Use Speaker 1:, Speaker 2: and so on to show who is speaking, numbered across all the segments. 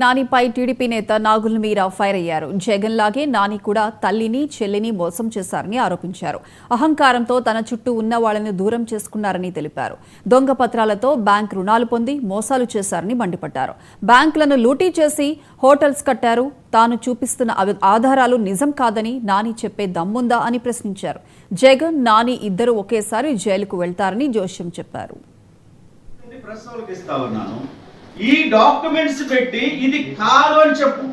Speaker 1: నానిపై TDP నేత నాగుల మీరా fire అయ్యారు. జగన్ లాగే నాని కూడా తల్లిని చెల్లిని మోసం చేశారని ఆరోపించారు. అహంకారంతో తన చుట్టూ ఉన్న వాళ్ళని దూరం చేసుకున్నారని తెలిపారు. దొంగ పత్రాలతో బ్యాంక్ రుణాలు పొంది మోసాలు చేశారని మండిపడ్డారు. బ్యాంకులను లూటీ చేసి హోటల్స్ కట్టారు. తాను చూపిస్తున్న ఆధారాలు నిజం కాదని నాని చెప్పే దమ్ముందా అని ప్రశ్నించారు. జగన్ నాని ఇద్దరు ఒకేసారి జైలుకు వెళ్తారని జోష్యం చెప్పారు.
Speaker 2: ఈ డాక్యుమెంట్స్ పెట్టి ఇది కాదు అని చెప్పు.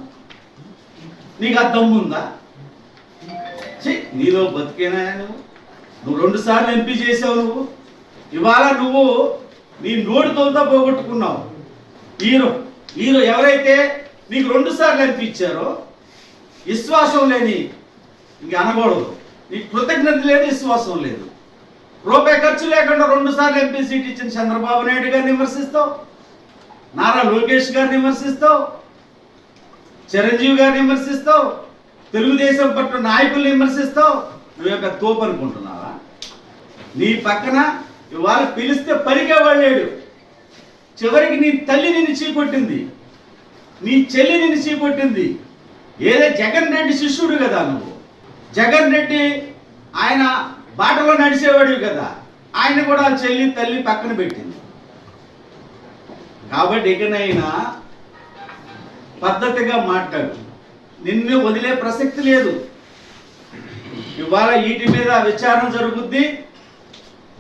Speaker 2: నీకు అర్థం ఉందా? నీలో బతికేనా? నువ్వు 2 సార్లు ఎంపీ చేసావు. ఇవాళ నువ్వు నీ నోటితోంతా పోగొట్టుకున్నావు. హీరో ఎవరైతే నీకు 2 సార్లు ఎంపీ ఇచ్చారో విశ్వాసం లేని ఇంక అనకూడదు. నీకు కృతజ్ఞత లేదు, విశ్వాసం లేదు. రూపాయి ఖర్చు లేకుండా 2 సార్లు ఎంపీ సీట్ ఇచ్చిన చంద్రబాబు నాయుడు గారిని విమర్శిస్తావు, నారా లోకేష్ గారిని విమర్శిస్తావు, చిరంజీవి గారిని విమర్శిస్తావు, తెలుగుదేశం పట్ల నాయకుల్ని విమర్శిస్తావు. నువ్వు యొక్క తోపు అనుకుంటున్నావా? నీ పక్కన ఇవాళ పిలిస్తే పలికేవాడు లేడు. చివరికి నీ తల్లి నిన్ను చీకొట్టింది, నీ చెల్లి నిన్ను చీకొట్టింది. ఏదో జగన్ రెడ్డి శిష్యుడు కదా నువ్వు. జగన్ రెడ్డి ఆయన బాటలో నడిచేవాడు కదా. ఆయన కూడా చెల్లి తల్లి పక్కన పెట్టింది. కాబట్టి ఇకనైనా పద్ధతిగా మాట్లాడు. నిన్ను వదిలే ప్రసక్తి లేదు. ఇవాళ వీటి మీద విచారణ జరుగుద్ది.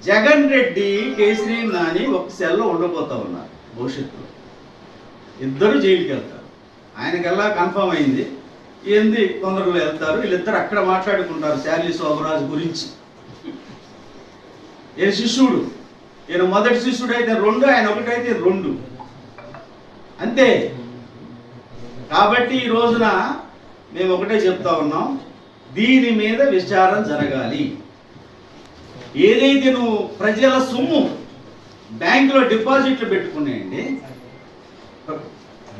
Speaker 2: జగన్ రెడ్డి, కేసరి నాని ఒక సెల్లో ఉండబోతా ఉన్నారు. భవిష్యత్తులో ఇద్దరు జైలుకి వెళ్తారు. ఆయనకల్లా కన్ఫర్మ్ అయింది. ఏంది కొందరు వెళ్తారు, వీళ్ళిద్దరు అక్కడ మాట్లాడుకుంటారు శాలి శోభరాజు గురించి. ఈయన శిష్యుడు, ఈయన మొదటి శిష్యుడు అయితే 2, ఆయన ఒకటైతే 2 అంతే. కాబట్టి ఈ రోజున మేము ఒకటే చెప్తా ఉన్నాం, దీని మీద విచారణ జరగాలి. ఏదైతే నువ్వు ప్రజల సొమ్ము బ్యాంకులో డిపాజిట్లు పెట్టుకునేయండి.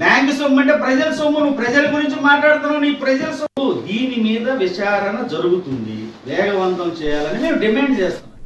Speaker 2: బ్యాంకు సొమ్ము అంటే ప్రజల సొమ్ము. నువ్వు ప్రజల గురించి మాట్లాడుతున్నావు, నీ ప్రజల సొమ్ము. దీని మీద విచారణ జరుగుతుంది, వేగవంతం చేయాలని మేము డిమాండ్ చేస్తున్నాం.